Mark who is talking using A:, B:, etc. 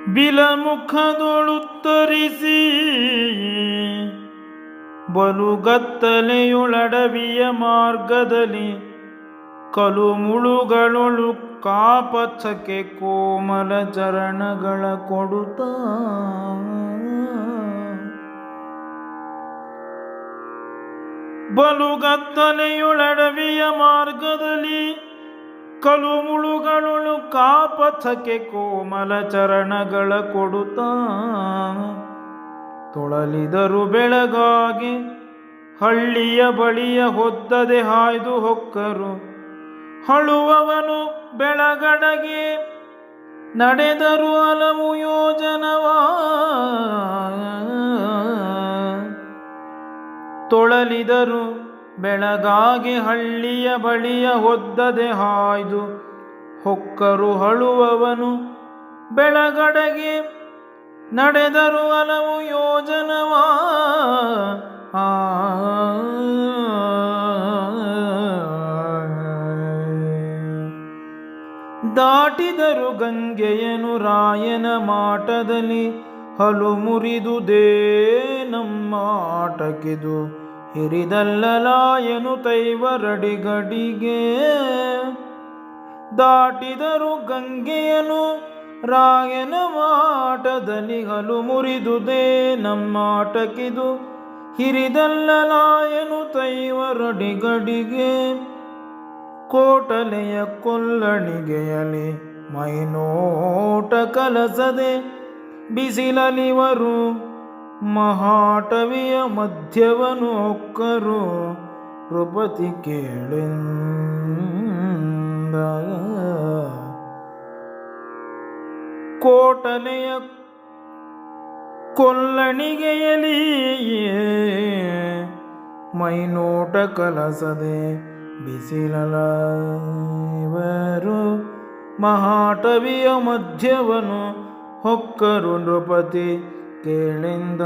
A: ಬಿಲಮುಖದೊಳುತ್ತರಿಸಿ ಬಲುಗತ್ತಲೆಯೊಳಡವಿಯ ಮಾರ್ಗದಲ್ಲಿ ಕಲುಮುಳುಗಳೊಳು ಕಾಪಚಕ್ಕೆ ಕೋಮಲ ಚರಣಗಳ ಕೊಡುತ್ತ ಬಲುಗತ್ತಲೆಯೊಳಡವಿಯ ಮಾರ್ಗದಲ್ಲಿ ಕಲುಮುಳುಗಳೊಳು ಕಾಪಥಕ್ಕೆ ಕೋಮಲ ಚರಣಗಳ ಕೊಡುತ್ತ ತೊಳಲಿದರು ಬೆಳಗಾಗಿ ಹಳ್ಳಿಯ ಬಳಿಯ ಹೊದ್ದದೆ ಹಾಯ್ದು ಹೊಕ್ಕರು. ಹಳುವವನು ಬೆಳಗಡಗೆ ನಡೆದರು ಹಲವು ಯೋಜನವ. ತೊಳಲಿದರು ಬೆಳಗಾಗಿ ಹಳ್ಳಿಯ ಬಳಿಯ ಹೊದ್ದದೆ ಹಾಯ್ದು ಹೊಕ್ಕರು. ಹಳುವವನು ಬೆಳಗಡೆಗೆ ನಡೆದರು ಹಲವು ಯೋಜನವ. ದಾಟಿದರು ಗಂಗೆಯನು ರಾಯನ ಮಾಟದಲ್ಲಿ ಹಲು ಮುರಿದುದೇ ನಮ್ಮ ಆಟಕಿದು ಹಿರಿದಲ್ಲಲಾಯನು ತೈವರಡಿಗಡಿಗೆ. ದಾಟಿದರು ಗಂಗೆಯನು ರಾಯನ ಮಾಟದಲ್ಲಿ ಹಲು ಮುರಿದುದೇ ನಮ್ಮ ಆಟಕಿದು ಹಿರಿದಲ್ಲಲಾಯನು ತೈವರಡಿಗಡಿಗೆ. ಕೋಟಲೆಯ ಕೊಲ್ಲಣಿಗೆಯಲಿ ಮೈನೋಟ ಕಲಸದೆ ಬಿಸಿಲಲಿವರು ಮಹಾಟವಿಯ ಮಧ್ಯವನು ಹೊಕ್ಕರು. ನೃಪತಿ ಕೇಳಿಂದ ಕೋಟಲೆಯ ಕೊಲ್ಲಣಿಗೆಯಲಿ ಮೈನೋಟ ಕಲಸದೆ ಬಿಸಿಲಲಿವರು ಮಹಾಟವಿಯ ಮಧ್ಯವನು ಹೊಕ್ಕರು. ನೃಪತಿ ಕೇಳಿಂದ